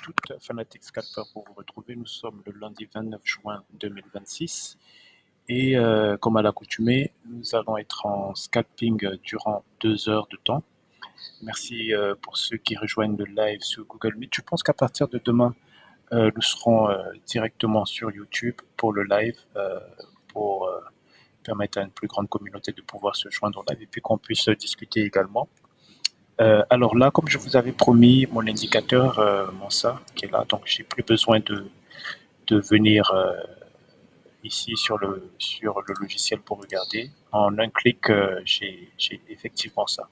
toutes, Fanatic Scalper pour vous retrouver. Nous sommes le lundi 29 juin 2026 et comme à l'accoutumée, nous allons être en scalping durant 2 heures de temps. Merci pour ceux qui rejoignent le live sur Google Meet. Je pense qu'à partir de demain, nous serons directement sur YouTube pour le live, pour permettre à une plus grande communauté de pouvoir se joindre au live et puis qu'on puisse discuter également. Alors là, comme je vous avais promis, mon indicateur Mensa qui est là, donc j'ai plus besoin de venir ici sur le logiciel pour regarder. En un clic, j'ai effectivement ça.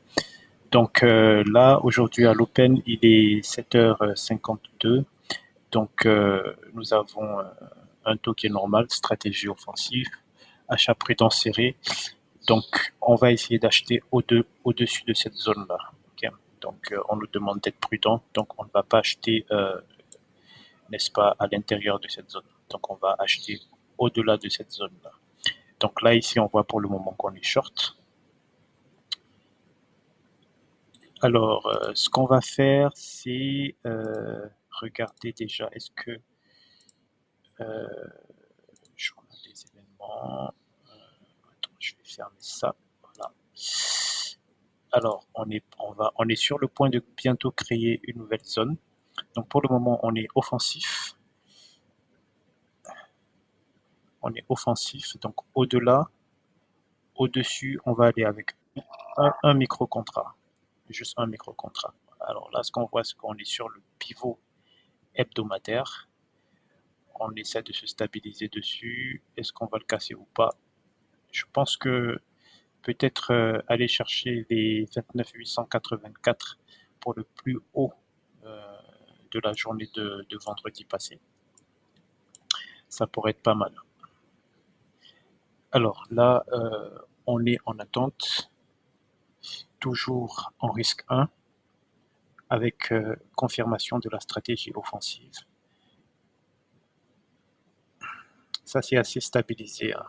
Donc là, aujourd'hui à l'Open, il est 7h52. Donc nous avons un taux qui est normal, stratégie offensive, achat prudent serré. Donc on va essayer d'acheter au-dessus de cette zone-là. Okay. Donc on nous demande d'être prudent, donc on ne va pas acheter, n'est-ce pas, à l'intérieur de cette zone. Donc on va acheter au-delà de cette zone-là. Donc là, ici, on voit pour le moment qu'on est short. Alors, ce qu'on va faire, c'est regarder déjà, est-ce que je regarde les événements. Attends, je vais fermer ça. Voilà. Alors, on est sur le point de bientôt créer une nouvelle zone. Donc, pour le moment, on est offensif. On est offensif. Donc, au-delà, au-dessus, on va aller avec un micro-contrat. Juste un micro-contrat. Alors là, ce qu'on voit, c'est qu'on est sur le pivot hebdomadaire. On essaie de se stabiliser dessus. Est-ce qu'on va le casser ou pas? Je pense que peut-être aller chercher les 29 884 pour le plus haut de la journée de vendredi passé. Ça pourrait être pas mal. Alors là, on est en attente, toujours en risque 1, avec confirmation de la stratégie offensive. Ça, c'est assez stabilisé. Hein.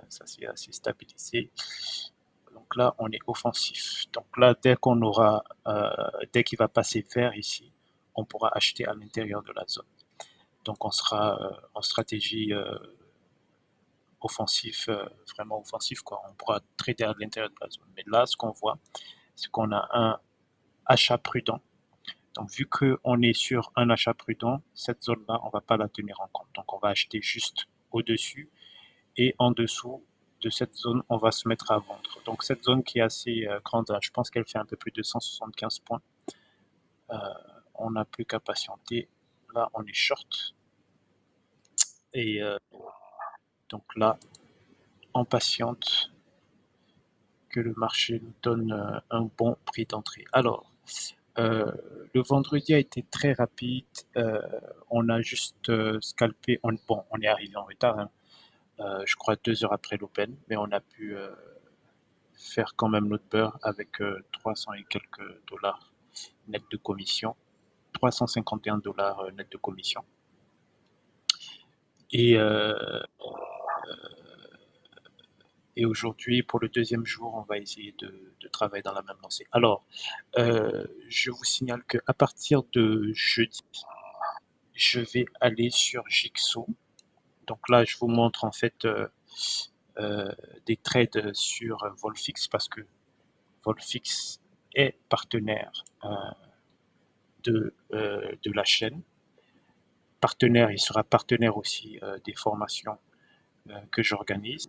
Ça, c'est assez stabilisé. Donc là, on est offensif. Donc là, dès qu'il va passer vert ici, on pourra acheter à l'intérieur de la zone. Donc on sera en stratégie offensif, vraiment offensif, quoi. On pourra trader à l'intérieur de la zone. Mais là, ce qu'on voit, c'est qu'on a un achat prudent. Donc vu qu'on est sur un achat prudent, cette zone-là, on ne va pas la tenir en compte. Donc on va acheter juste au-dessus et en dessous de cette zone, on va se mettre à vendre. Donc cette zone qui est assez grande, je pense qu'elle fait un peu plus de 175 points. On n'a plus qu'à patienter. Là, on est short. Et donc là, on patiente que le marché nous donne un bon prix d'entrée. Alors, le vendredi a été très rapide. On a juste scalpé. Bon, on est arrivé en retard. Hein. Je crois 2 heures après l'Open, mais on a pu faire quand même notre beurre avec 300 et quelques dollars net de commission, 351 dollars net de commission. Et aujourd'hui, pour le deuxième jour, on va essayer de travailler dans la même lancée. Alors, je vous signale qu'à partir de jeudi, je vais aller sur Jigsaw. Donc là, je vous montre en fait des trades sur Volfix parce que Volfix est partenaire de la chaîne. Partenaire, il sera partenaire aussi des formations que j'organise.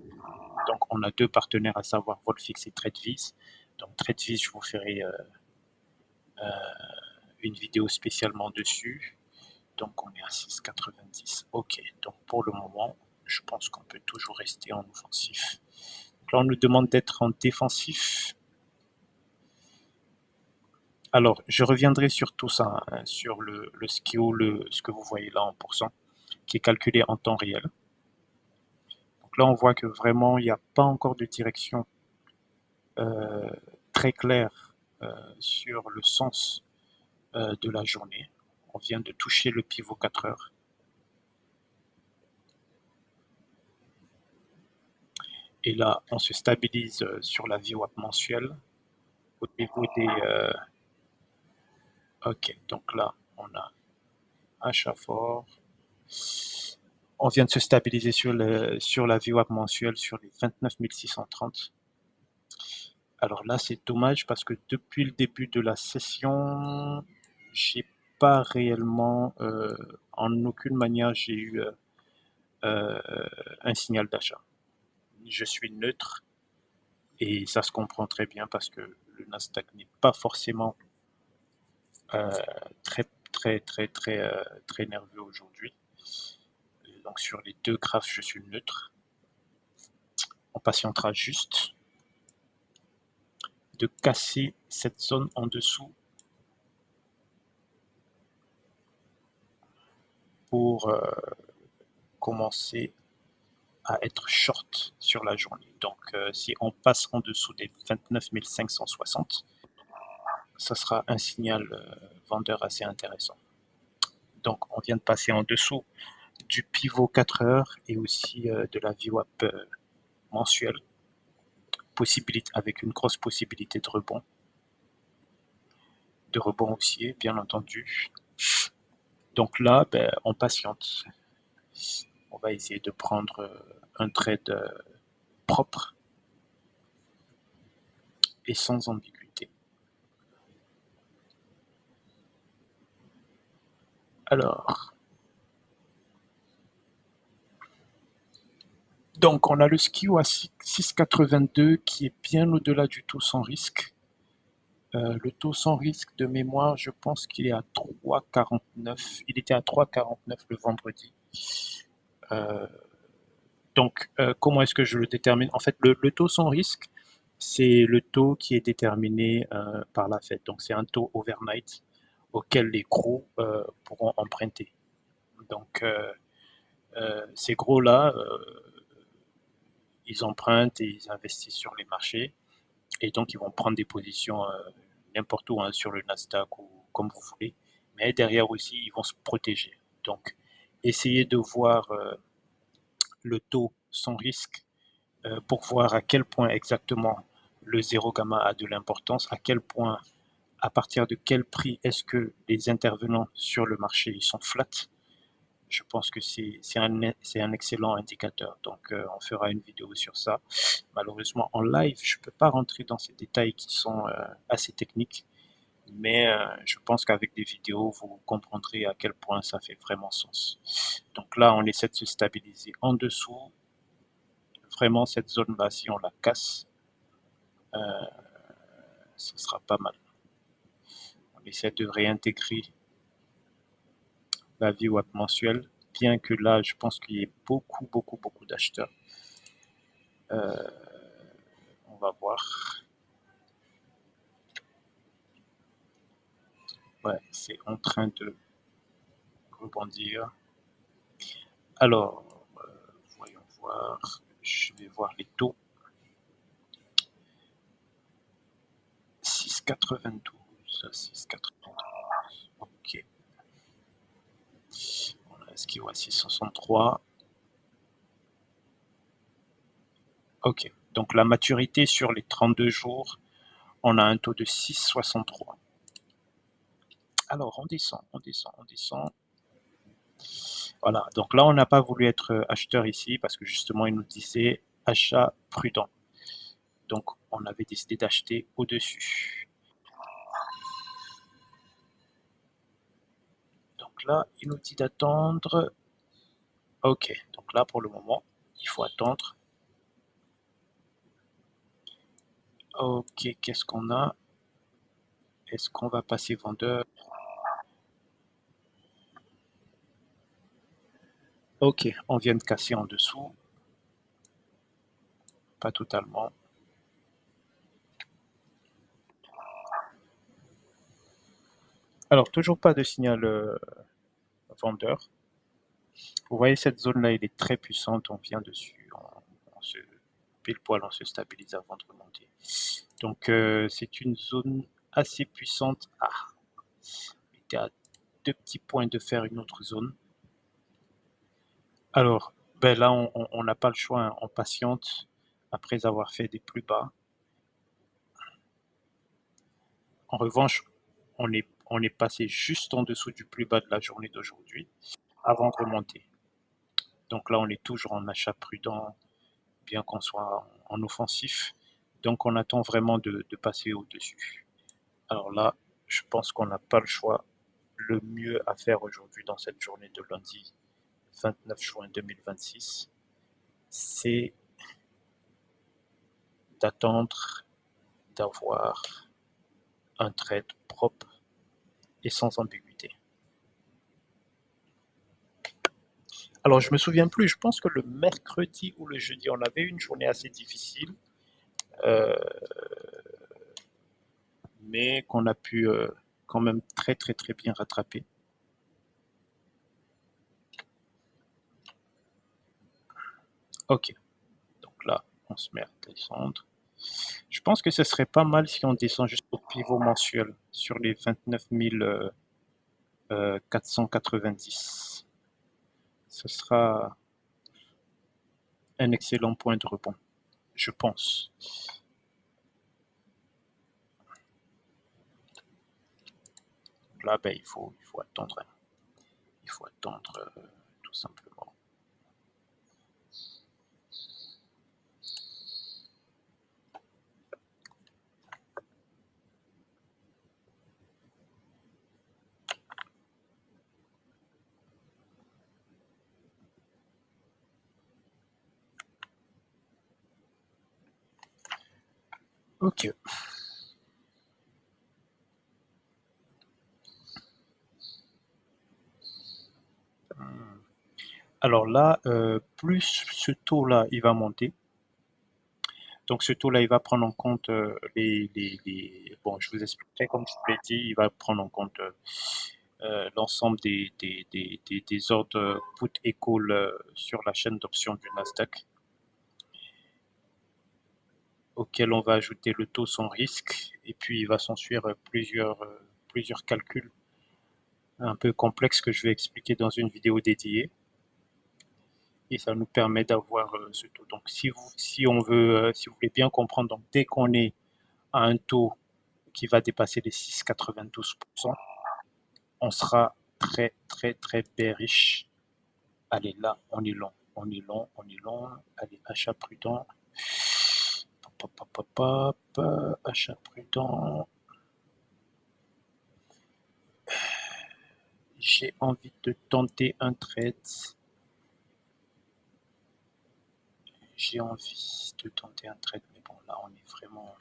Donc, on a 2 partenaires, à savoir Volfix et TradeViz. Donc, TradeViz, je vous ferai une vidéo spécialement dessus. Donc, on est à 6,90. OK. Donc, pour le moment, je pense qu'on peut toujours rester en offensif. Donc là, on nous demande d'être en défensif. Alors, je reviendrai sur tout ça, hein, sur le SKIO, ce que vous voyez là en pourcent, qui est calculé en temps réel. Donc là, on voit que vraiment, il n'y a pas encore de direction très claire sur le sens de la journée. On vient de toucher le pivot 4 heures. Et là, on se stabilise sur la VWAP mensuelle au niveau des... OK, donc là, on a achat fort. On vient de se stabiliser sur la VWAP mensuelle sur les 29 630. Alors là, c'est dommage parce que depuis le début de la session, j'ai pas réellement, en aucune manière, j'ai eu euh, un signal d'achat. Je suis neutre et ça se comprend très bien parce que le Nasdaq n'est pas forcément euh, très très nerveux aujourd'hui. Donc sur les deux graphes, je suis neutre. On patientera juste de casser cette zone en dessous pour commencer à être short sur la journée. Donc si on passe en dessous des 29 560, ça sera un signal vendeur assez intéressant. Donc on vient de passer en dessous du pivot 4 heures et aussi de la VWAP mensuelle, avec une grosse possibilité de rebond haussier, bien entendu. Donc là, on patiente. On va essayer de prendre un trade propre et sans ambiguïté. Alors, donc on a le skew à 6,82 qui est bien au-delà du taux sans risque. Le taux sans risque de mémoire, je pense qu'il est à 3,49. Il était à 3,49 le vendredi. Euh, donc, comment est-ce que je le détermine? En fait, le taux sans risque, c'est le taux qui est déterminé par la Fed. Donc, c'est un taux overnight auquel les gros pourront emprunter. Donc, ces gros-là, ils empruntent et ils investissent sur les marchés. Et donc, ils vont prendre des positions n'importe où, hein, sur le Nasdaq ou comme vous voulez. Mais derrière aussi, ils vont se protéger. Donc, essayez de voir le taux sans risque pour voir à quel point exactement le zéro gamma a de l'importance, à quel point, à partir de quel prix est-ce que les intervenants sur le marché sont flats. Je pense que c'est un excellent indicateur. Donc, on fera une vidéo sur ça. Malheureusement, en live, je ne peux pas rentrer dans ces détails qui sont assez techniques. Mais je pense qu'avec des vidéos, vous comprendrez à quel point ça fait vraiment sens. Donc là, on essaie de se stabiliser en dessous. Vraiment, cette zone-là, si on la casse, euh, ce sera pas mal. On essaie de réintégrer la VWAP mensuelle, bien que là, je pense qu'il y ait beaucoup d'acheteurs. On va voir. Ouais, c'est en train de rebondir. Alors, voyons voir. Je vais voir les taux. 6,92. 6,92. Ok. On a ce qui est à 6,63. Ok. Donc la maturité sur les 32 jours, on a un taux de 6,63. Alors on descend, on descend, on descend. Voilà. Donc là, on n'a pas voulu être acheteur ici parce que justement, il nous disait achat prudent. Donc on avait décidé d'acheter au-dessus. Donc là, il nous dit d'attendre. Ok. Donc là, pour le moment, il faut attendre. Ok. Qu'est-ce qu'on a? Est-ce qu'on va passer vendeur? Ok. On vient de casser en dessous. Pas totalement. Alors, toujours pas de signal vendeur. Vous voyez, cette zone-là, elle est très puissante. On vient dessus. On se, pile poil, on se stabilise avant de remonter. Donc, c'est une zone assez puissante. Ah, on était à 2 petits points de faire une autre zone. Alors, ben là, on n'a pas le choix, hein. On patiente après avoir fait des plus bas. En revanche, on on est passé juste en dessous du plus bas de la journée d'aujourd'hui avant de remonter. Donc là, on est toujours en achat prudent, bien qu'on soit en offensif. Donc on attend vraiment de passer au-dessus. Alors là, je pense qu'on n'a pas le choix. Le mieux à faire aujourd'hui dans cette journée de lundi 29 juin 2026, c'est d'attendre d'avoir un trade propre et sans ambiguïté. Alors je me souviens plus, je pense que le mercredi ou le jeudi, on avait une journée assez difficile, euh, mais qu'on a pu quand même très très très bien rattraper. Ok, donc là, on se met à descendre. Je pense que ce serait pas mal si on descend jusqu'au pivot mensuel sur les 29 490. Ce sera un excellent point de rebond, je pense. Là, ben, il faut attendre. Il faut attendre tout simplement. Ok. Alors là, plus ce taux-là, il va monter. Donc ce taux-là, il va prendre en compte Bon, je vous expliquerai, comme je vous l'ai dit, il va prendre en compte l'ensemble des ordres put et call sur la chaîne d'options du Nasdaq, auquel on va ajouter le taux sans risque, et puis il va s'ensuivre plusieurs calculs un peu complexes que je vais expliquer dans une vidéo dédiée. Et ça nous permet d'avoir ce taux. Donc si on veut, si vous voulez bien comprendre, donc dès qu'on est à un taux qui va dépasser les 6,92%, on sera très très très bearish. Allez, là, on est long, on est long, on est long. Allez, achat prudent. Achat prudent. J'ai envie de tenter un trade. J'ai envie de tenter un trade, mais bon, là, on est vraiment.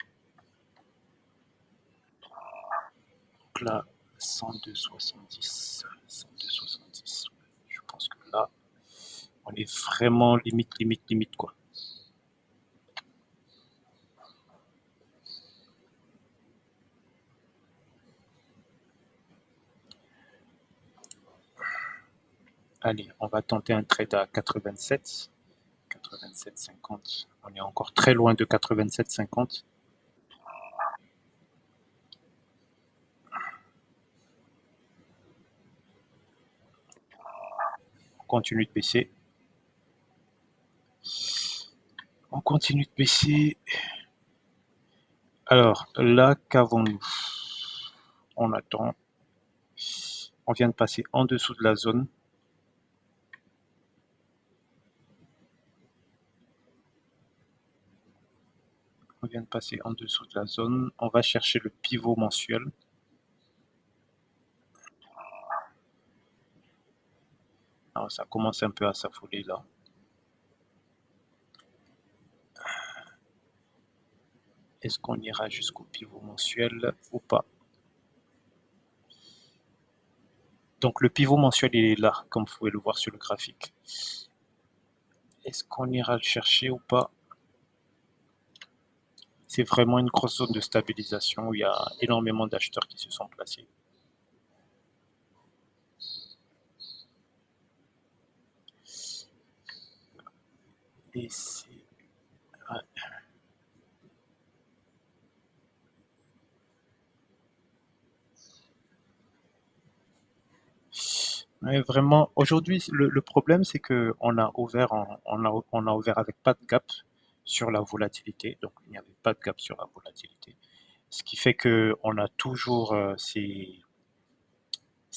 Donc là, 102,70. 102,70. Je pense que là, on est vraiment limite, limite, limite, quoi. Allez, on va tenter un trade à 87. 87,50. On est encore très loin de 87,50. On continue de baisser. On continue de baisser. Alors, là, qu'avons-nous? On attend. On vient de passer en dessous de la zone. On vient de passer en dessous de la zone. On va chercher le pivot mensuel. Alors, ça commence un peu à s'affoler là. Est-ce qu'on ira jusqu'au pivot mensuel ou pas? Donc le pivot mensuel, il est là, comme vous pouvez le voir sur le graphique. Est-ce qu'on ira le chercher ou pas? C'est vraiment une grosse zone de stabilisation où il y a énormément d'acheteurs qui se sont placés. Et c'est... Ouais. Ouais, vraiment, aujourd'hui, le problème, c'est qu'on a ouvert, on a ouvert avec pas de gap sur la volatilité. Donc, il n'y avait pas de gap sur la volatilité. Ce qui fait qu'on a toujours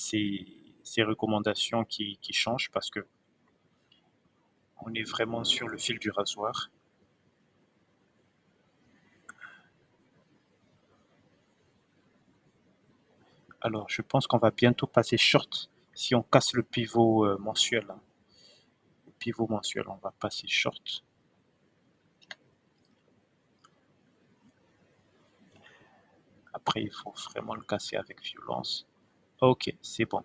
ces recommandations qui changent parce que on est vraiment sur le fil du rasoir. Alors, je pense qu'on va bientôt passer short si on casse le pivot mensuel. Le pivot mensuel, on va passer short. Après, il faut vraiment le casser avec violence. Ok, c'est bon.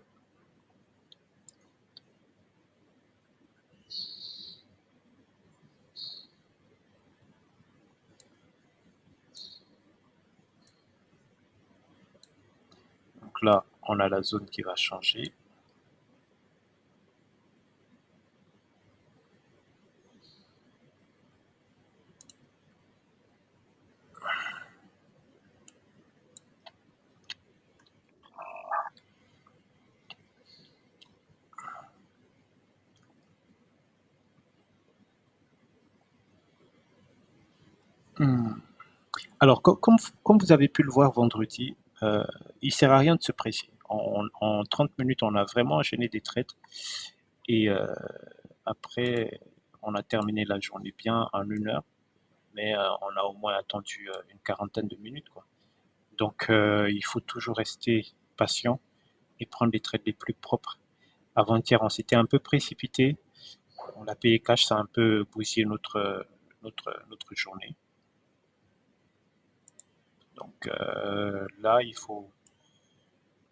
Donc là, on a la zone qui va changer. Hmm. Alors, comme vous avez pu le voir vendredi, il ne sert à rien de se presser. En 30 minutes, on a vraiment enchaîné des trades et après, on a terminé la journée bien en 1 heure, mais on a au moins attendu une quarantaine de minutes, quoi. Donc, il faut toujours rester patient et prendre les trades les plus propres. Avant-hier, on s'était un peu précipité. On l'a payé cash, ça a un peu bousillé notre journée. Donc là, il faut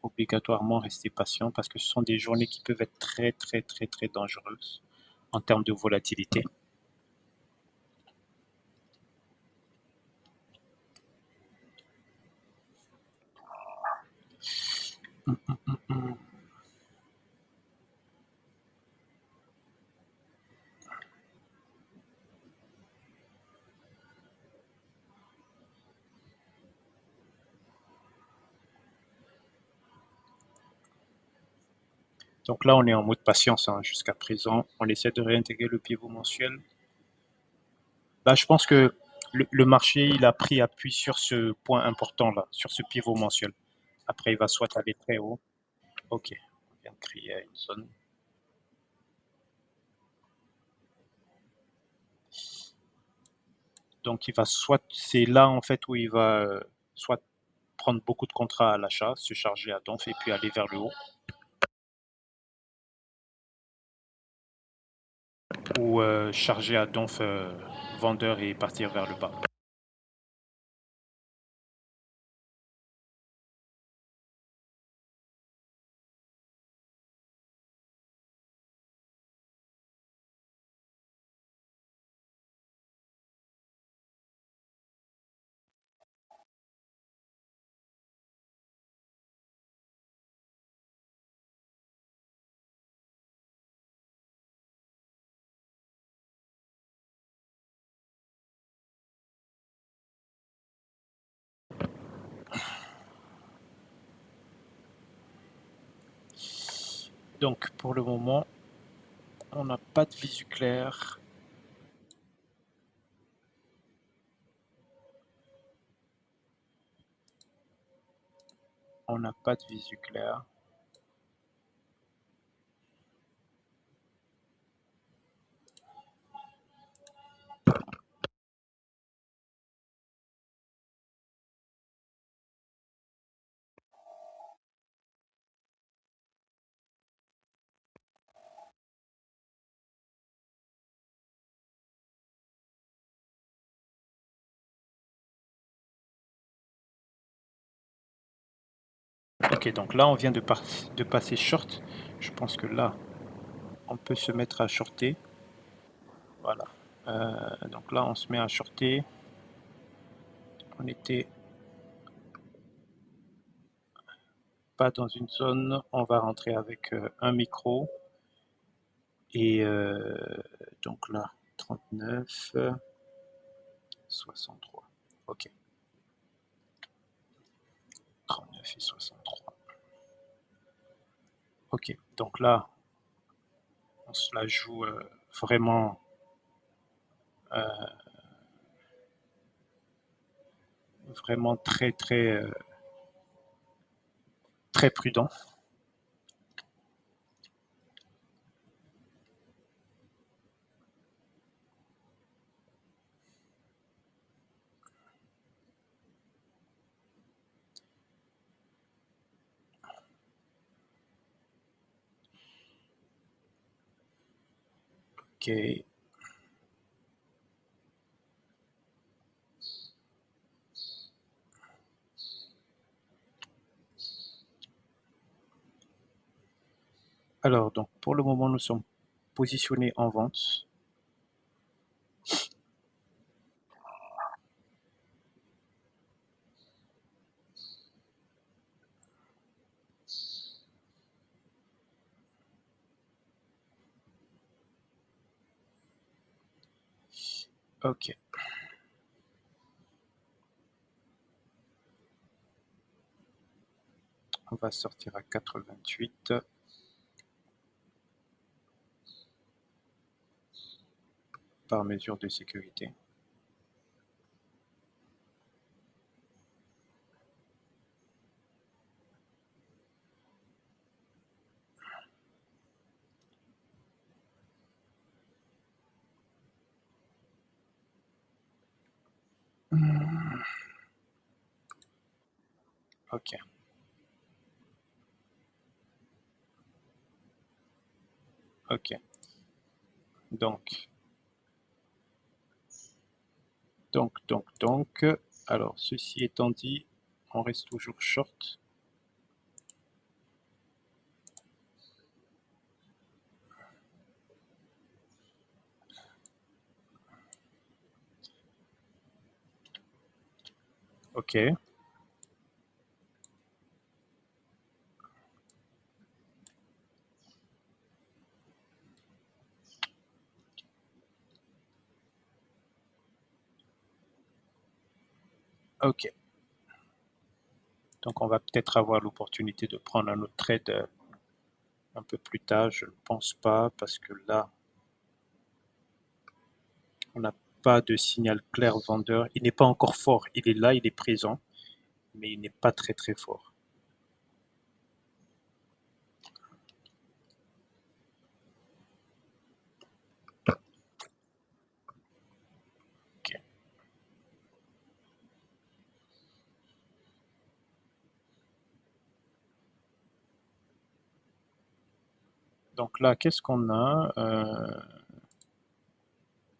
obligatoirement rester patient parce que ce sont des journées qui peuvent être très, très, très, très dangereuses en termes de volatilité. Donc là, on est en mode patience hein, jusqu'à présent. On essaie de réintégrer le pivot mensuel. Là, je pense que le marché, il a pris appui sur ce point important là, sur ce pivot mensuel. Après, il va soit aller très haut. Ok, on vient de créer une zone. Donc, il va soit, c'est là en fait où il va soit prendre beaucoup de contrats à l'achat, se charger à donf et puis aller vers le haut, ou charger à donf vendeur et partir vers le bas. Donc, pour le moment, on n'a pas de visu claire. On n'a pas de visu claire. Ok, donc là, on vient de passer short. Je pense que là, on peut se mettre à shorter. Voilà. Donc là, on se met à shorter. On était pas dans une zone. On va rentrer avec un micro. Et donc là, 39, 63. Ok. 39 et 63. Ok. Donc là, on se la joue vraiment vraiment très très très prudent. Ok. Alors, donc, pour le moment, nous sommes positionnés en vente. Ok. On va sortir à 88 par mesure de sécurité. Ok. Ok. Donc, donc. Alors, ceci étant dit, on reste toujours short. Ok. Ok. Donc, on va peut-être avoir l'opportunité de prendre un autre trade un peu plus tard. Je ne pense pas parce que là, on n'a pas de signal clair vendeur. Il n'est pas encore fort. Il est là, il est présent, mais il n'est pas très très fort. Ok. Donc là, qu'est-ce qu'on a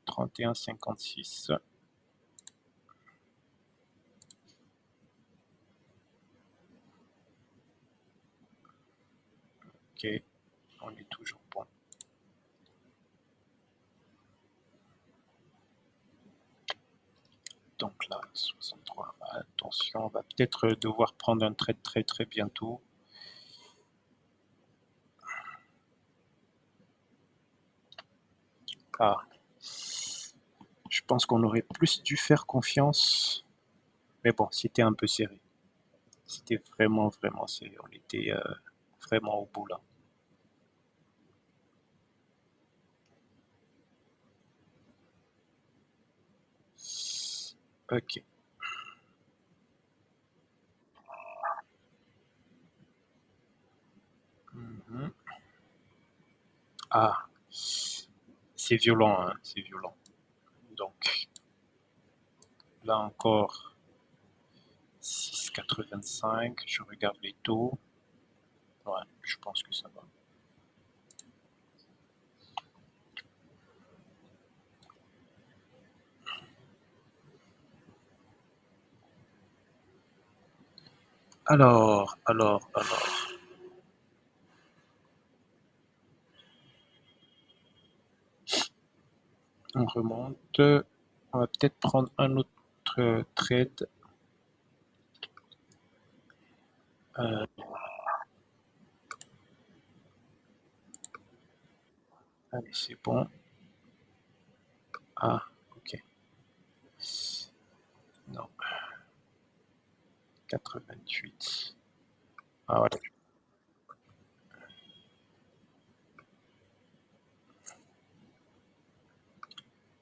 31,56. Ok, on est toujours bon. Donc là, 63. Attention, on va peut-être devoir prendre un trade très très bientôt. Ah, je pense qu'on aurait plus dû faire confiance. Mais bon, c'était un peu serré. C'était vraiment vraiment serré. On était vraiment au bout là. Ok. Mhm. Ah, c'est violent, hein, c'est violent. Donc là encore, 6,85. Je regarde les taux. Ouais, je pense que ça va. Alors. On remonte. On va peut-être prendre un autre trade. Euh, allez, c'est bon. Ah, ok. Non, 88. Ah, voilà.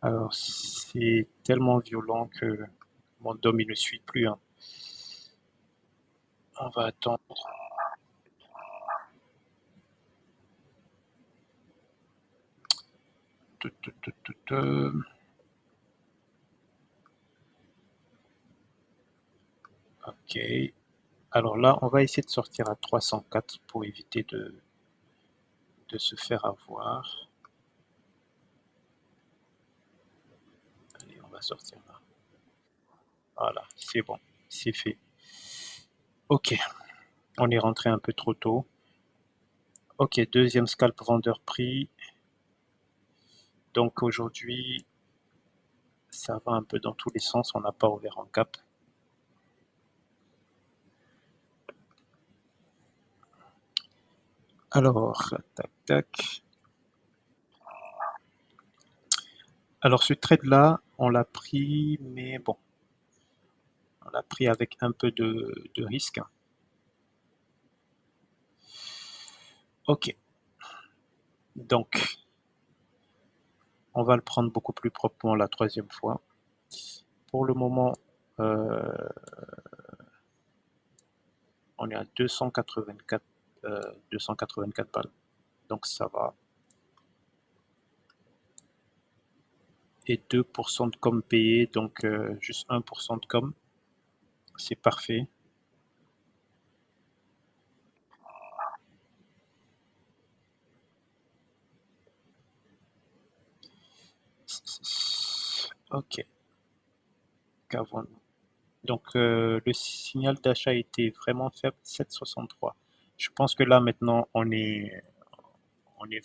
Alors, c'est tellement violent que mon dom, il ne suit plus, hein. On va attendre. Ok. Alors là, on va essayer de sortir à 304 pour éviter de se faire avoir. sortir là. Voilà, c'est bon, c'est fait. Ok, on est rentré un peu trop tôt. Ok, deuxième scalp vendeur prix. Donc aujourd'hui, ça va un peu dans tous les sens, on n'a pas ouvert en cap. Alors, tac, tac. Alors ce trade-là, on l'a pris, mais bon, on l'a pris avec un peu de risque. Ok, donc on va le prendre beaucoup plus proprement la troisième fois. Pour le moment, euh, on est à 284 balles, donc ça va. Et 2% de com payé, donc juste 1% de com, c'est parfait. Ok, qu'avons-nous? Donc le signal d'achat était vraiment faible, 7,63. Je pense que là maintenant on est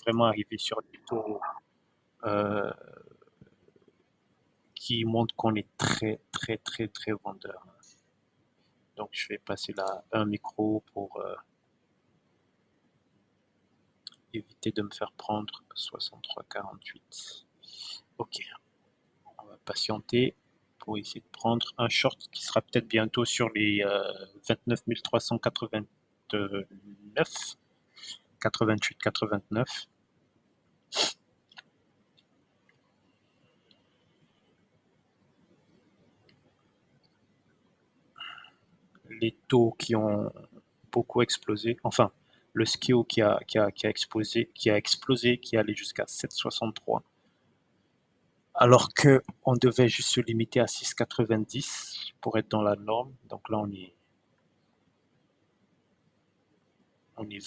vraiment arrivé sur des taux euh, qui montrent qu'on est très très très très vendeur. Donc je vais passer là un micro pour éviter de me faire prendre 63,48. Ok, on va patienter pour essayer de prendre un short qui sera peut-être bientôt sur les 29 389, 88, 89. Les taux qui ont beaucoup explosé, enfin le SKIO qui a explosé, qui allait jusqu'à 7,63, alors que on devait juste se limiter à 6,90 pour être dans la norme. Donc là, on est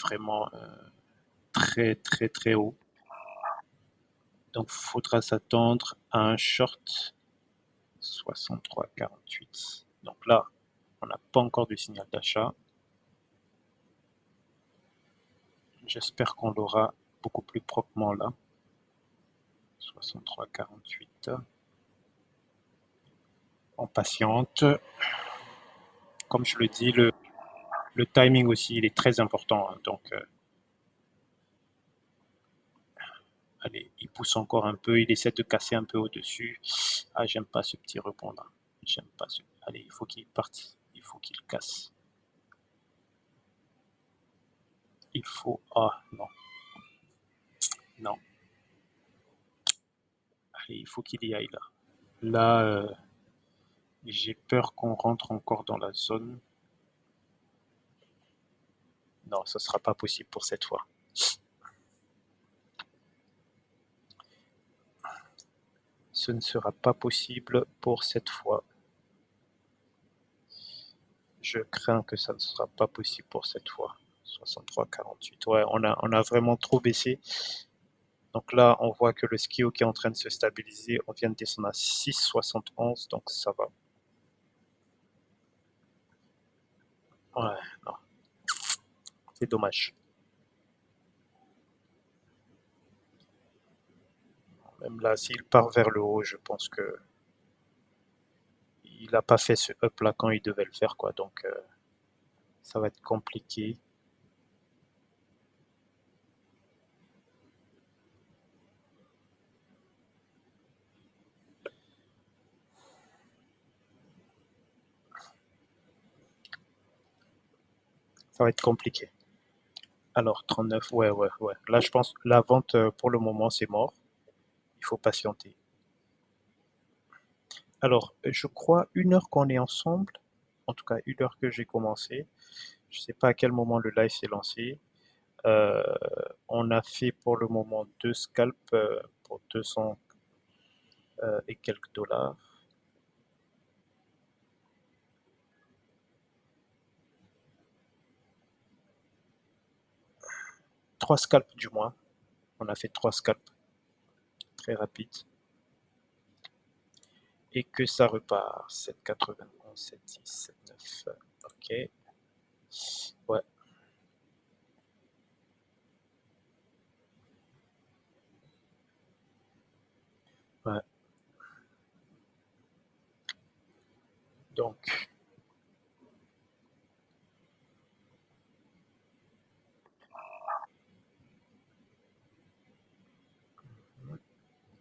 vraiment très très très haut. Donc il faudra s'attendre à un short 63,48. Donc là, on n'a pas encore de signal d'achat. J'espère qu'on l'aura beaucoup plus proprement là. 63,48. On patiente. Comme je le dis, le timing aussi, il est très important. Hein. Donc, allez, il pousse encore un peu, il essaie de casser un peu au-dessus. Ah, j'aime pas ce petit rebond là. J'aime pas ce. Allez, il faut qu'il parte. Il faut qu'il casse. Il faut. Ah, non. Non. Allez, il faut qu'il y aille là. Là, j'ai peur qu'on rentre encore dans la zone. Non, ce sera pas possible pour cette fois. Ce ne sera pas possible pour cette fois. Je crains que ça ne sera pas possible pour cette fois. 63,48. Ouais, on a vraiment trop baissé. Donc là, on voit que le skio qui est en train de se stabiliser, on vient de descendre à 6,71, donc ça va. Ouais, non, c'est dommage. Même là, s'il part vers le haut, je pense que il n'a pas fait ce up là quand il devait le faire, quoi. Donc ça va être compliqué. Ça va être compliqué. Alors 39, ouais, ouais, ouais. Là, je pense la vente pour le moment c'est mort. Il faut patienter. Alors, je crois une heure qu'on est ensemble. En tout cas, une heure que j'ai commencé. Je ne sais pas à quel moment le live s'est lancé. Euh, on a fait pour le moment deux scalps pour 200 et quelques dollars. Trois scalps du moins. On a fait trois scalps très rapides. et que ça repart. 7,91, 7,10, 7,9. Ok. Ouais. Ouais. Donc,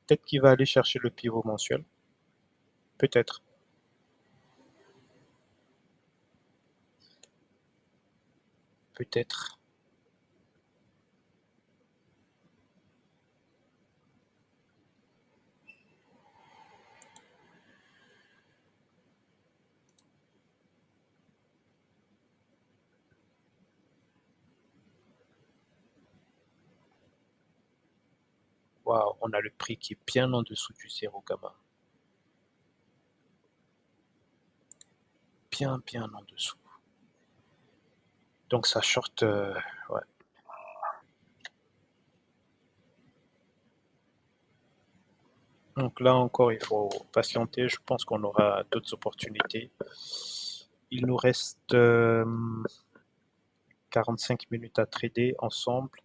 peut-être qu'il va aller chercher le pivot mensuel. Peut-être. Peut-être. Waouh, on a le prix qui est bien en dessous du zéro gamma. Bien, bien en dessous. Donc ça short, ouais. Donc là encore, il faut patienter. Je pense qu'on aura d'autres opportunités. Il nous reste 45 minutes à trader ensemble.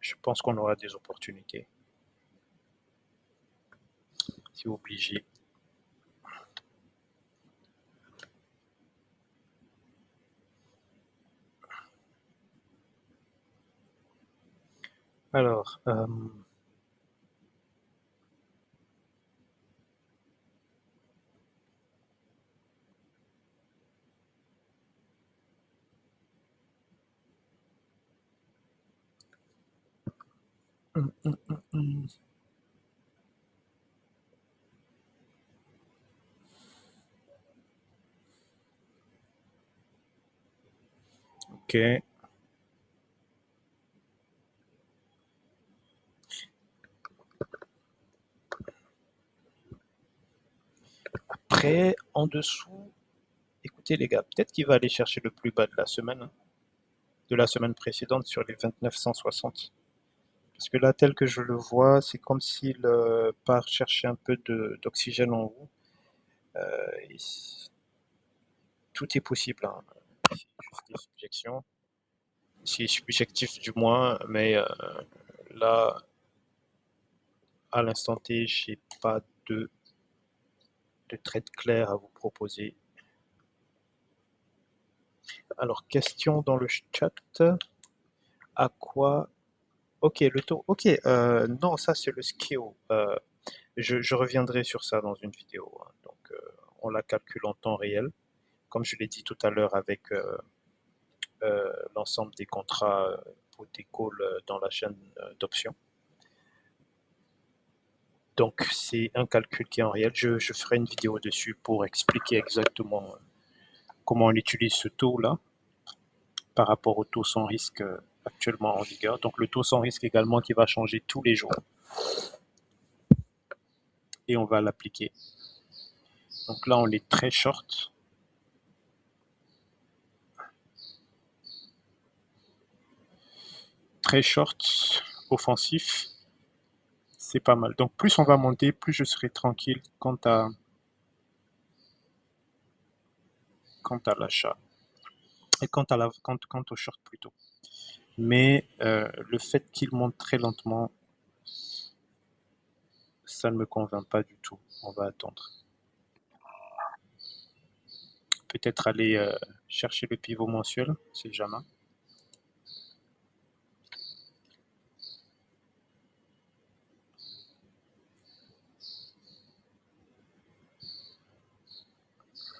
Je pense qu'on aura des opportunités. C'est obligé. Alors, hum, hum, hum, hum. Ok. Après, en dessous, écoutez les gars, peut-être qu'il va aller chercher le plus bas de la semaine précédente sur les 2960. Parce que là, tel que je le vois, c'est comme s'il part chercher un peu d'oxygène en haut. Et tout est possible, hein. C'est juste des subjections. C'est subjectif du moins, mais là, à l'instant T, j'ai pas de, de trade clair à vous proposer. Alors, question dans le chat. À quoi? Ok, le taux. Ok, non, ça c'est le skill. Je reviendrai sur ça dans une vidéo, hein. Donc, on la calcule en temps réel, comme je l'ai dit tout à l'heure avec l'ensemble des contrats pour des calls dans la chaîne d'options. Donc, c'est un calcul qui est en réel. Je ferai une vidéo dessus pour expliquer exactement comment on utilise ce taux-là par rapport au taux sans risque actuellement en vigueur. Donc, le taux sans risque également qui va changer tous les jours et on va l'appliquer. Donc là, on est très short. Très short, offensif, c'est pas mal. Donc plus on va monter, plus je serai tranquille quant à l'achat et quant au short plutôt. Mais le fait qu'il monte très lentement, ça ne me convainc pas du tout. On va attendre. Peut-être aller chercher le pivot mensuel, c'est jamais.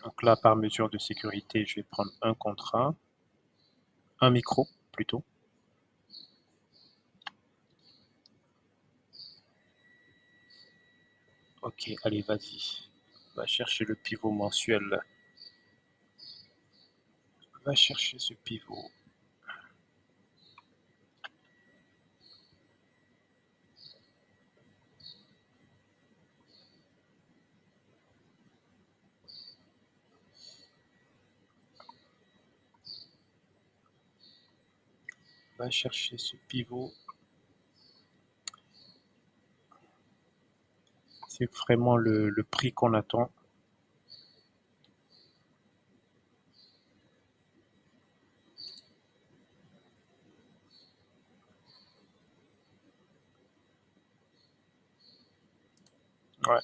Donc là, par mesure de sécurité, je vais prendre un contrat, un micro plutôt. Ok, allez, vas-y. Va chercher le pivot mensuel. Va chercher ce pivot. Va chercher ce pivot. C'est vraiment le prix qu'on attend. Ouais.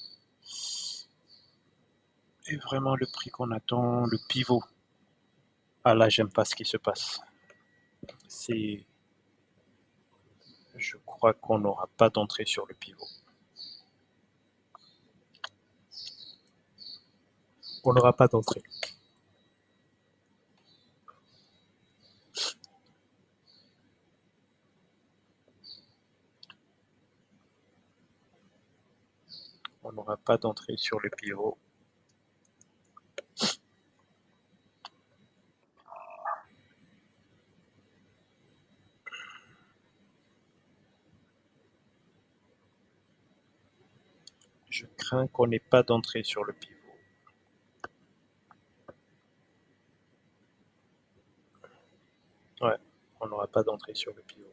Et vraiment le prix qu'on attend, le pivot. Ah là, j'aime pas ce qui se passe. C'est, je crois qu'on n'aura pas d'entrée sur le pivot. On n'aura pas d'entrée. On n'aura pas d'entrée sur le pivot. Je crains qu'on n'ait pas d'entrée sur le pivot. Ouais, on n'aura pas d'entrée sur le pivot.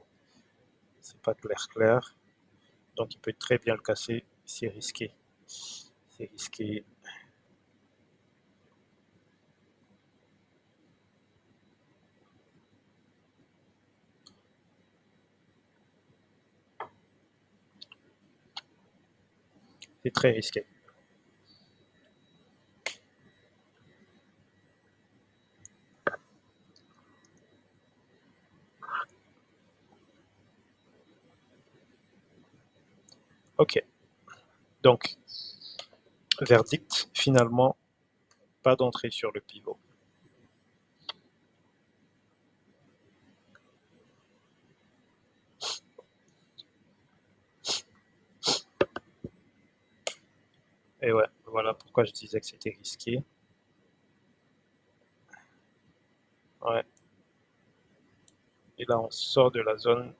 C'est pas clair. Donc il peut très bien le casser. C'est risqué. C'est risqué. C'est très risqué. Ok. Donc, verdict, finalement, pas d'entrée sur le pivot. Et ouais, voilà pourquoi je disais que c'était risqué. Ouais. Et là, on sort de la zone.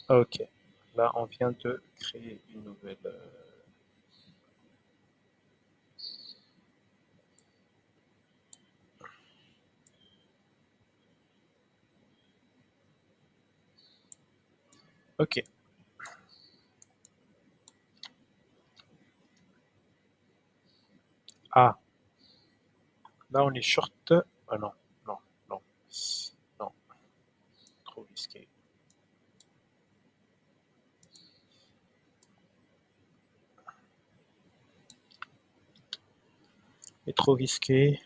Ok. Là, on vient de créer une nouvelle. Ok. Ah, là, on est short. Ah non, non, non, non, trop risqué. Et trop risqué.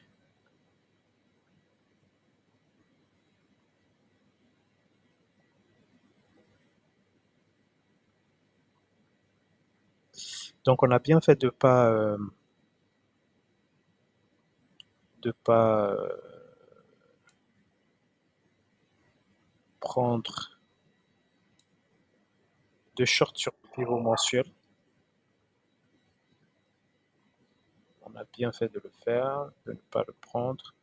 Donc, on a bien fait de pas prendre de short sur le pivot mensuel. On a bien fait de le faire, de ne pas le prendre.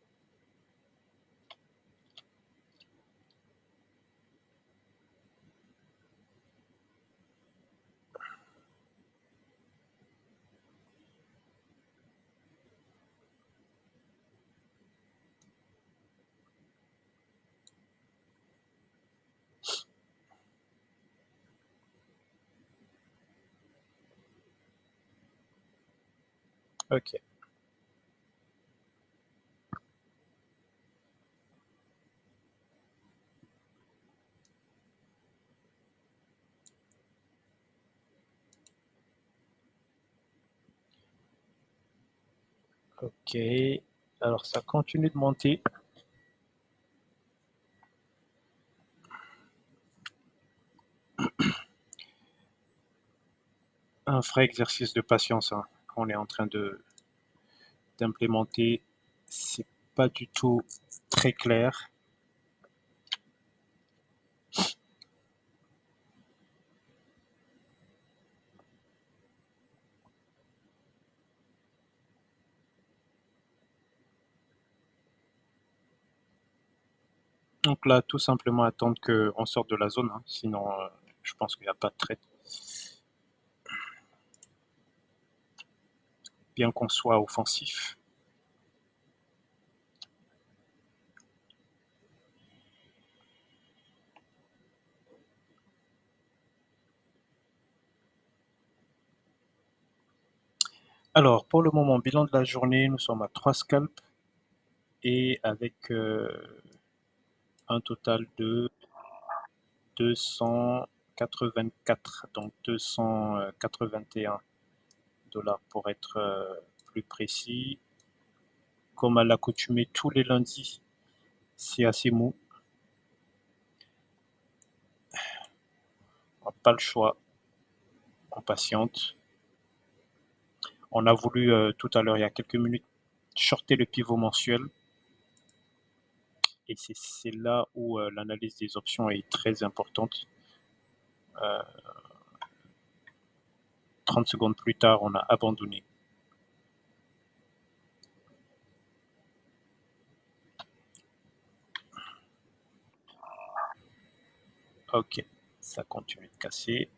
Ok. Ok. Alors, ça continue de monter. Un vrai exercice de patience, hein, qu'on est en train de d'implémenter. C'est pas du tout très clair. Donc là, tout simplement attendre qu'on sorte de la zone, hein. Sinon je pense qu'il n'y a pas de trade. Bien qu'on soit offensif. Alors, pour le moment, bilan de la journée, nous sommes à 3 scalps et avec un total de 284, donc 281 dollars pour être plus précis. Comme à l'accoutumée, tous les lundis, c'est assez mou. On n'a pas le choix, on patiente. On a voulu tout à l'heure, il y a quelques minutes, shorter le pivot mensuel. Et c'est là où l'analyse des options est très importante. 30 secondes plus tard, on a abandonné. Ok, ça continue de casser.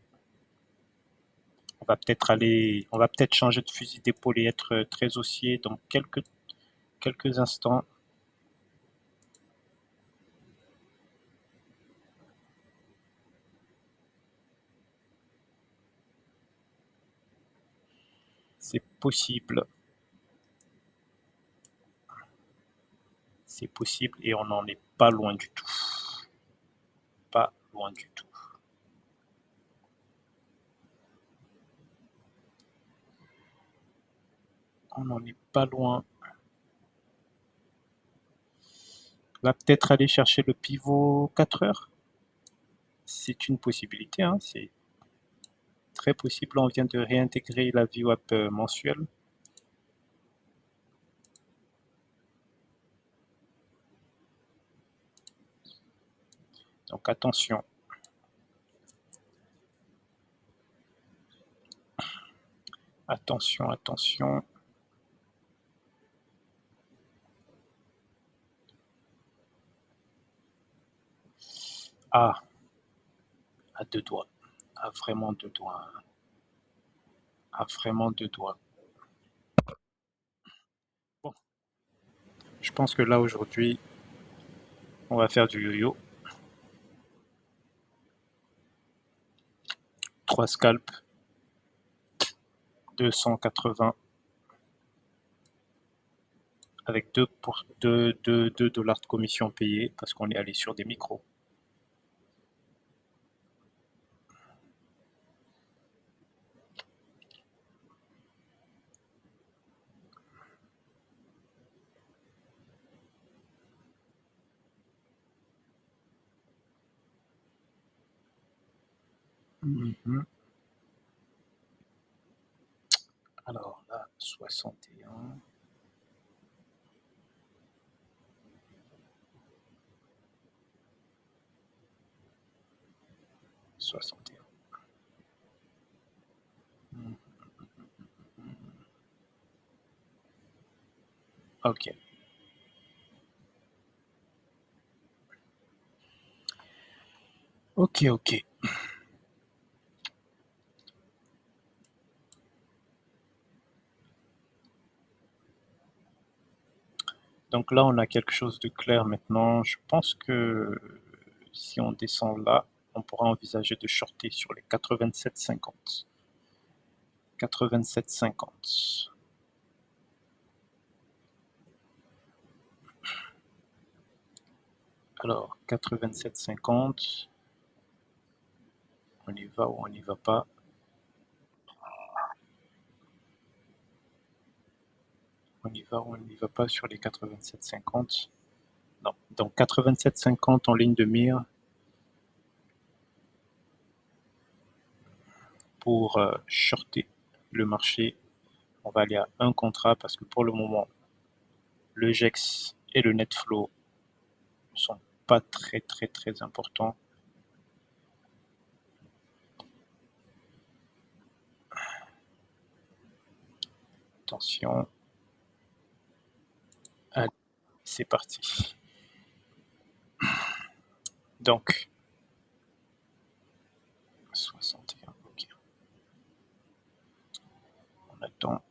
On va peut-être changer de fusil d'épaule et être très haussier dans quelques instants. C'est possible. C'est possible et on n'en est pas loin du tout. Pas loin du tout. On n'en est pas loin. On va peut-être aller chercher le pivot 4 heures. C'est une possibilité, hein, c'est très possible. On vient de réintégrer la VWAP mensuelle. Donc attention. Attention, attention. Ah, à deux doigts. À vraiment deux doigts. À vraiment deux doigts. Bon, je pense que là aujourd'hui, on va faire du yo-yo. 3 scalps, 280 avec 2 dollars de commission payée parce qu'on est allé sur des micros. Mhm. Alors là, 61. Ok. Ok, ok. Donc là, on a quelque chose de clair maintenant. Je pense que si on descend là, on pourra envisager de shorter sur les 87,50. 87,50. Alors, 87,50. On y va ou on n'y va pas? On y va ou on n'y va pas sur les 87,50? Non. Donc 87,50 en ligne de mire pour shorter le marché. On va aller à un contrat parce que pour le moment, le GEX et le net flow ne sont pas très très très importants. Attention. Allez, c'est parti. Donc, 61, ok. On attend.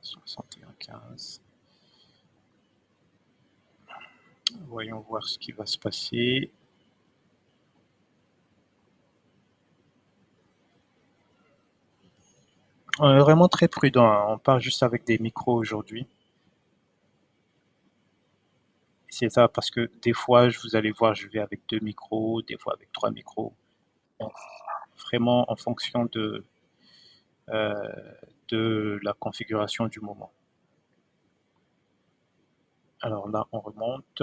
$61,15. Voyons voir ce qui va se passer. On est vraiment très prudent, hein. On part juste avec des micros aujourd'hui. C'est ça, parce que des fois, vous allez voir, je vais avec 2 micros, des fois avec 3 micros. Donc, vraiment en fonction euh, de la configuration du moment. Alors là, on remonte.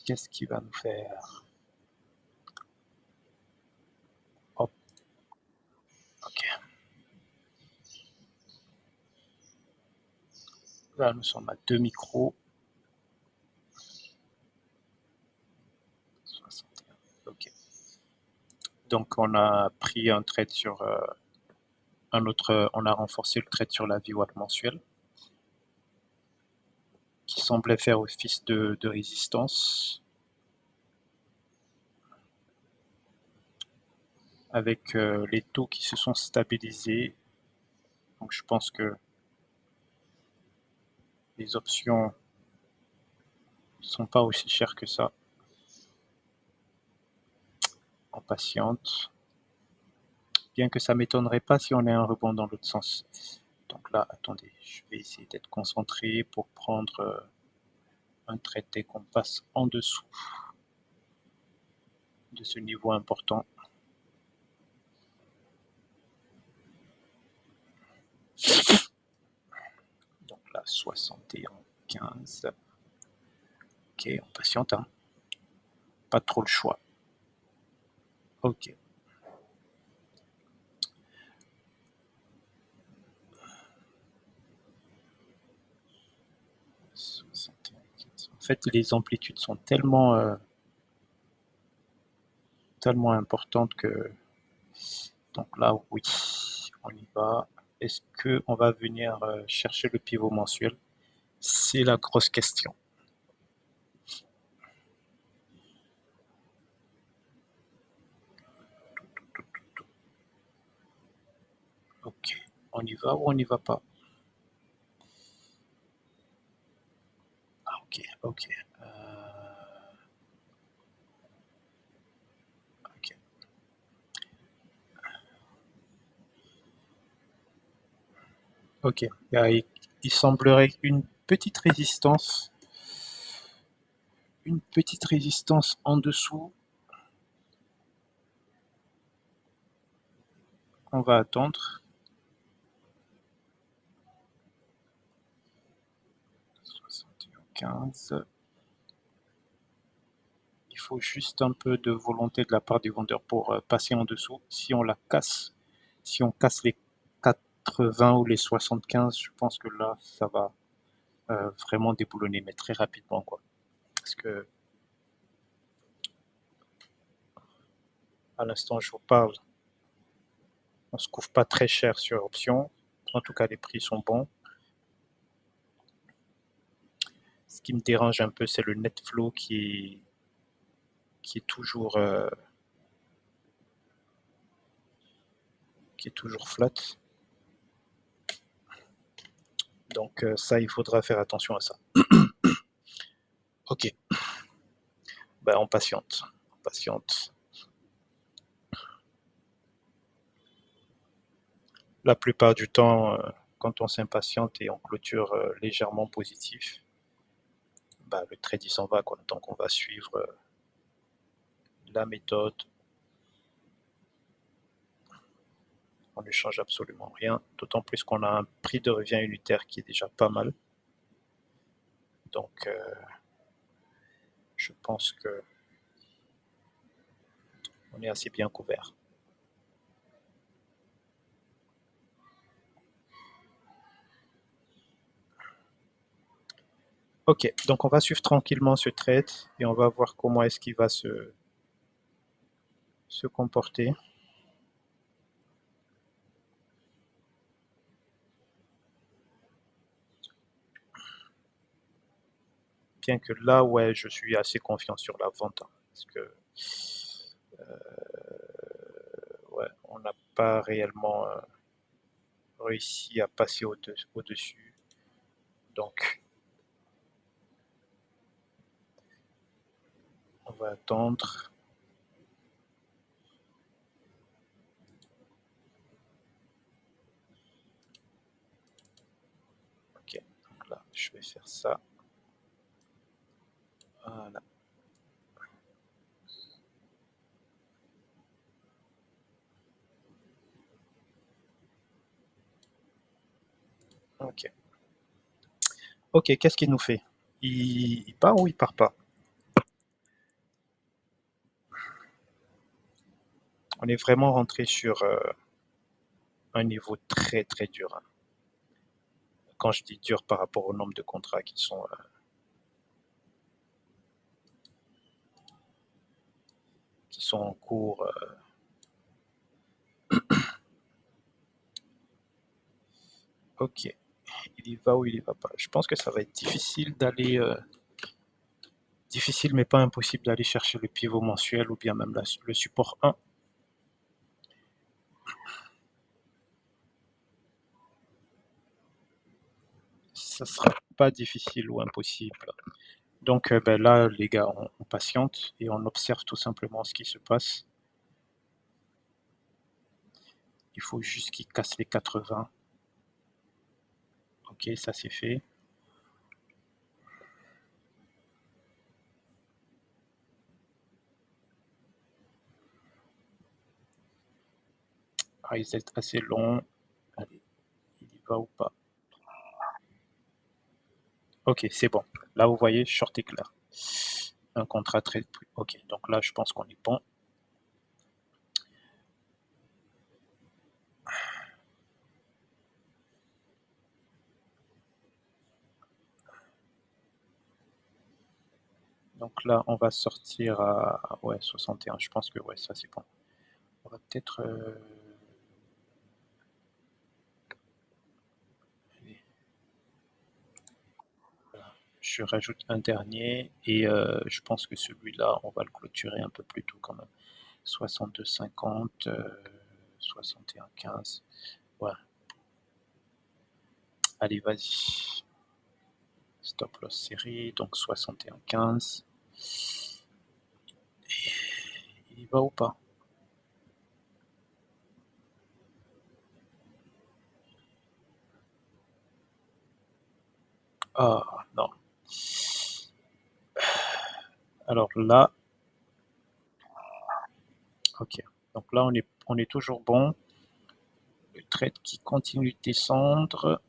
Qu'est-ce qu'il va nous faire? Hop, ok. Là, nous sommes à 2 micros. 61, ok. Donc, on a pris un trade sur un autre, on a renforcé le trade sur la VWAP mensuelle, qui semblait faire office de résistance, avec les taux qui se sont stabilisés. Donc, je pense que les options ne sont pas aussi chères que ça. On patiente. Bien que ça ne m'étonnerait pas si on a un rebond dans l'autre sens. Donc là, attendez, je vais essayer d'être concentré pour prendre un trade dès qu'on passe en dessous de ce niveau important. Donc là, 61,15. Ok, on patiente, hein. Pas trop le choix. Ok. En fait, les amplitudes sont tellement importantes que... Donc là, oui, on y va. Est-ce qu'on va venir chercher le pivot mensuel? C'est la grosse question. Ok, on y va ou on n'y va pas? Ah, ok, ok. Ok. Ok. Il semblerait une petite résistance en dessous. On va attendre. 61,15. Il faut juste un peu de volonté de la part du vendeur pour passer en dessous. Si on la casse, si on casse les 80 ou les 75, je pense que là, ça va vraiment déboulonner, mais très rapidement, quoi. Parce que à l'instant, je vous parle, on se couvre pas très cher sur option. En tout cas, les prix sont bons. Ce qui me dérange un peu, c'est le net flow qui est toujours flat. Donc ça, il faudra faire attention à ça. Ok, ben, on patiente. On patiente. La plupart du temps, quand on s'impatiente et on clôture légèrement positif, bah, le trade il s'en va, quoi. Donc on va suivre la méthode. On ne change absolument rien, d'autant plus qu'on a un prix de revient unitaire qui est déjà pas mal. Donc je pense que on est assez bien couvert. Ok, donc on va suivre tranquillement ce trade et on va voir comment est-ce qu'il va se comporter. Bien que là, ouais, je suis assez confiant sur la vente, hein, parce que ouais, on n'a pas réellement réussi à passer au-dessus. Donc, on va attendre. Ok, donc là, je vais faire ça. Voilà. Ok. Ok, qu'est-ce qu'il nous fait? Il part ou il part pas? On est vraiment rentré sur un niveau très très dur, hein. Quand je dis dur par rapport au nombre de contrats qui sont en cours. Ok, il y va ou il y va pas. Je pense que ça va être difficile d'aller, difficile mais pas impossible d'aller chercher le pivot mensuel ou bien même le support 1. Ça sera pas difficile ou impossible. Donc ben là, les gars, on patiente et on observe tout simplement ce qui se passe. Il faut juste qu'il casse les 80. Ok, ça c'est fait. Ah, ils sont assez longs. Allez, il y va ou pas? Ok, c'est bon. Là, vous voyez, short est clair. Un contrat très... Ok, donc là, je pense qu'on est bon. Donc là, on va sortir à ouais, 61. Je pense que ouais, ça c'est bon. On va peut-être... je rajoute un dernier et je pense que celui-là, on va le clôturer un peu plus tôt quand même. 62,50, 61,15. Ouais, allez, vas-y. Stop loss série, donc 61,15. Il y va ou pas? Ah, non. Alors là, ok. Donc là, on est toujours bon. Le trade qui continue de descendre.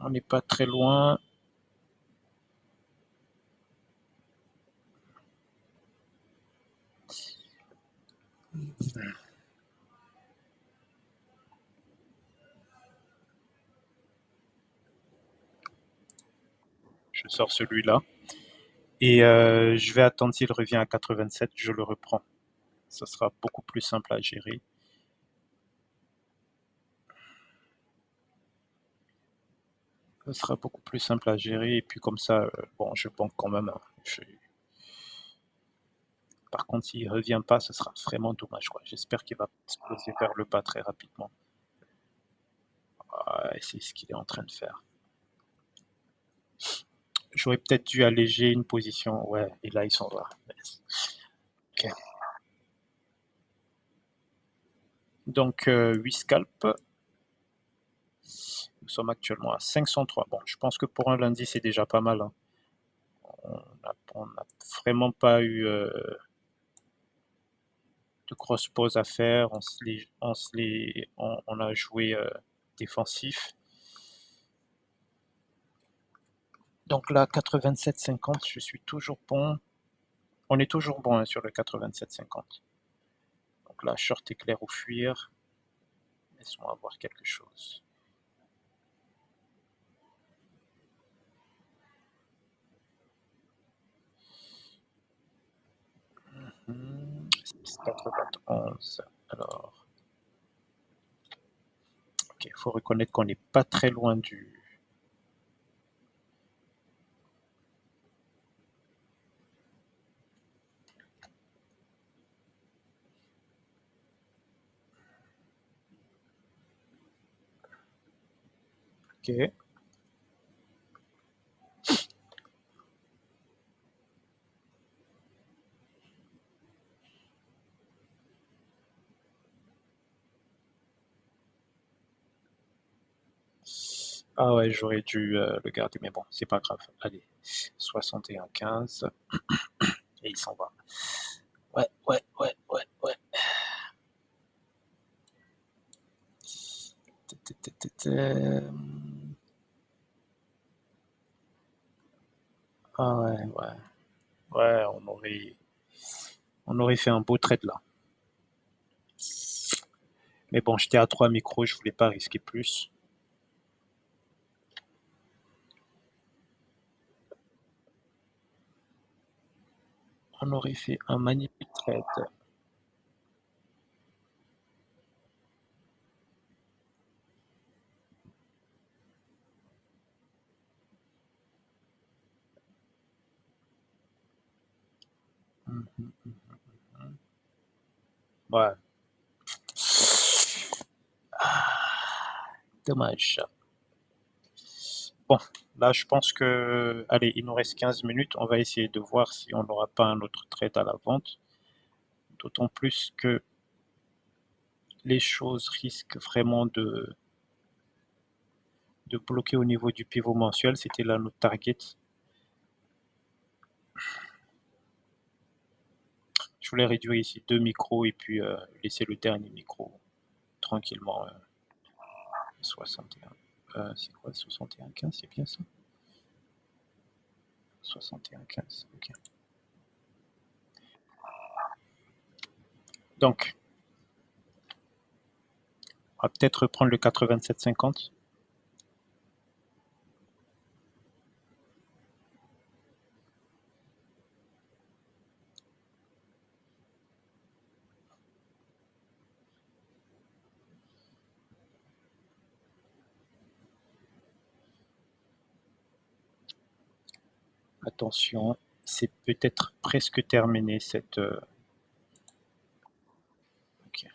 On n'est pas très loin. Je sors celui-là. Et je vais attendre s'il revient à 87, je le reprends. Ça sera beaucoup plus simple à gérer. Ça sera beaucoup plus simple à gérer. Et puis comme ça, bon, je banque quand même, hein. Par contre, s'il ne revient pas, ce sera vraiment dommage, quoi. J'espère qu'il va exploser vers le bas très rapidement. Et c'est ce qu'il est en train de faire. J'aurais peut-être dû alléger une position. Ouais, et là, ils sont là. Ok. Donc, 8 scalps. Nous sommes actuellement à 503. Bon, je pense que pour un lundi, c'est déjà pas mal, hein. On n'a vraiment pas eu de grosses pauses à faire. On a joué défensif. Donc là, 87,50, je suis toujours bon. On est toujours bon, hein, sur le 87,50. Donc là, short éclair ou fuir. Laisse-moi avoir quelque chose. 91. Alors, ok, il faut reconnaître qu'on n'est pas très loin du... Ok. Ah ouais, j'aurais dû le garder, mais bon, c'est pas grave. Allez, 61,15. Et il s'en va. Ouais, ouais, ouais, ouais, ouais. Ah ouais, ouais. Ouais, on aurait fait un beau trade là. Mais bon, j'étais à 3 micros, je voulais pas risquer plus. On aurait fait un magnifique trade. Mhm. Ouais. Ah, dommage. Bon, là, je pense que, allez, il nous reste 15 minutes. On va essayer de voir si on n'aura pas un autre trade à la vente. D'autant plus que les choses risquent vraiment de bloquer au niveau du pivot mensuel. C'était là notre target. Je voulais réduire ici 2 micros et puis laisser le dernier micro tranquillement 61. C'est quoi 61,15? C'est bien ça? 61,15. Ok. Donc, on va peut-être reprendre le 87,50. Attention, c'est peut-être presque terminé cette. Ok.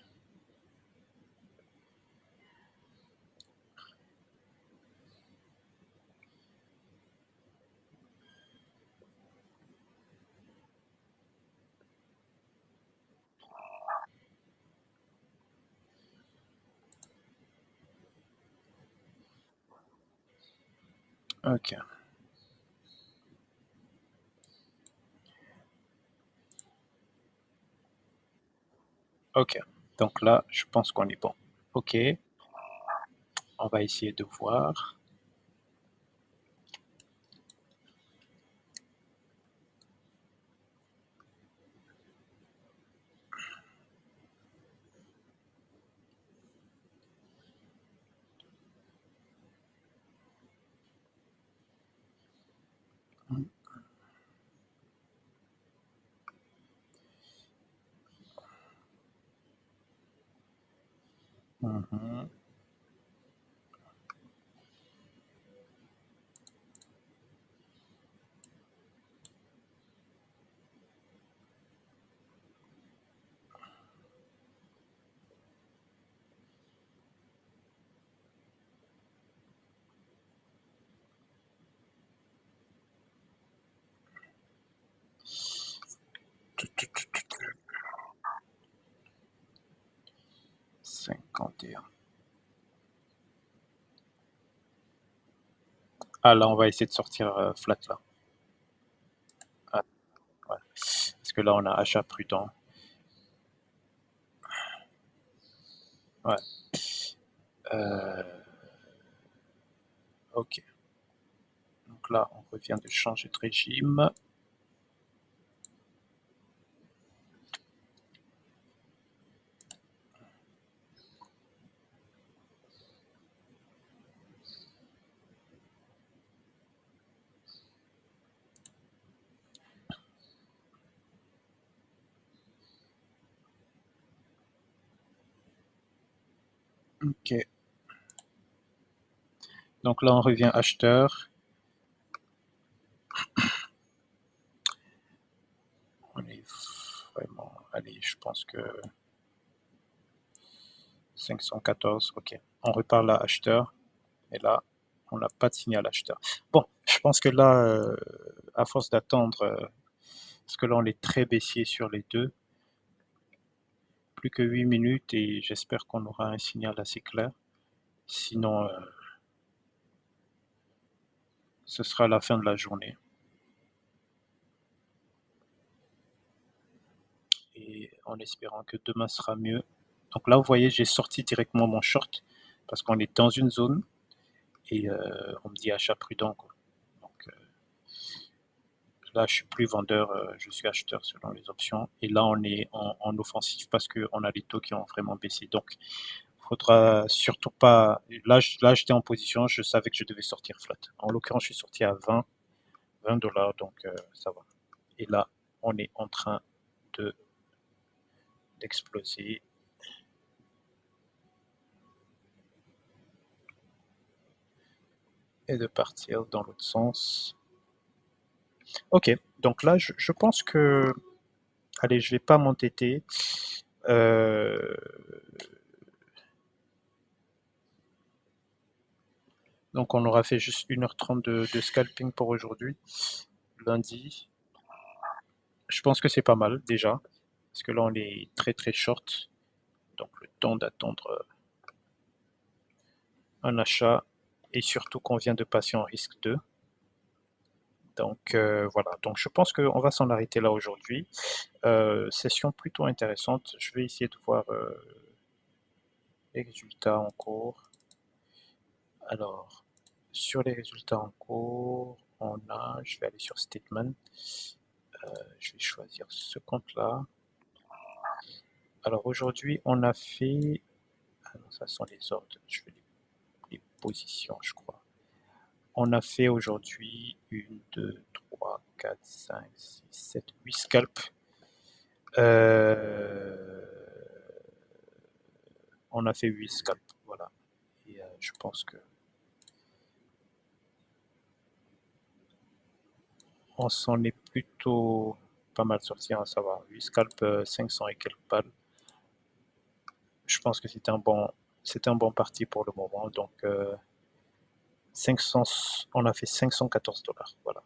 Ok. Ok. Donc là, je pense qu'on est bon. Ok. On va essayer de voir. Mhm. Tout, tout, tout, tout, tout. 51. Ah là, on va essayer de sortir flat là. Ah, ouais. Parce que là, on a achat prudent. Ouais. Euh, ok. Donc là, on revient de changer de régime. Ok. Donc là, on revient acheteur. On est vraiment, allez, je pense que 514, ok. On repart là, acheteur. Et là, on n'a pas de signal acheteur. Bon, je pense que là, à force d'attendre, parce que là, on est très baissier sur les deux, plus que 8 minutes et j'espère qu'on aura un signal assez clair. Sinon, ce sera la fin de la journée. Et en espérant que demain sera mieux. Donc là, vous voyez, j'ai sorti directement mon short parce qu'on est dans une zone et on me dit achat prudent, quoi. Donc là, je suis plus vendeur, je suis acheteur selon les options. Et là, on est en offensif parce qu'on a les taux qui ont vraiment baissé. Donc, faudra surtout pas. Là, j'étais en position, je savais que je devais sortir flat. En l'occurrence, je suis sorti à 20 dollars, donc ça va. Et là, on est en train de d'exploser. Et de partir dans l'autre sens. Ok, donc là, je pense que. Allez, je vais pas m'entêter. Euh, donc on aura fait juste 1h30 de scalping pour aujourd'hui, lundi. Je pense que c'est pas mal déjà, parce que là on est très très short, donc le temps d'attendre un achat, et surtout qu'on vient de passer en risque 2. Donc voilà, donc je pense qu'on va s'en arrêter là aujourd'hui. Session plutôt intéressante, je vais essayer de voir les résultats en cours. Alors, sur les résultats en cours, je vais aller sur Statement, je vais choisir ce compte-là. Alors aujourd'hui, on a fait, ah non, ça sont les ordres, je vais les positions, je crois. On a fait aujourd'hui 1, 2, 3, 4, 5, 6, 7, 8 scalps. On a fait 8 scalps, voilà. Et je pense que on s'en est plutôt pas mal sorti, hein, ça va. 8 scalps, 500 et quelques balles. Je pense que c'était un bon parti pour le moment. Donc 500, on a fait 514 dollars. Voilà.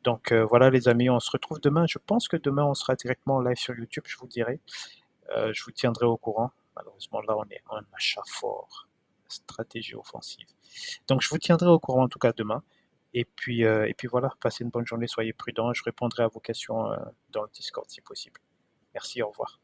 Donc voilà les amis, on se retrouve demain. Je pense que demain on sera directement en live sur YouTube, je vous dirai. Je vous tiendrai au courant. Malheureusement là on est en achat fort, stratégie offensive. Donc je vous tiendrai au courant en tout cas demain. Et puis voilà, passez une bonne journée, soyez prudents. Je répondrai à vos questions dans le Discord si possible. Merci, au revoir.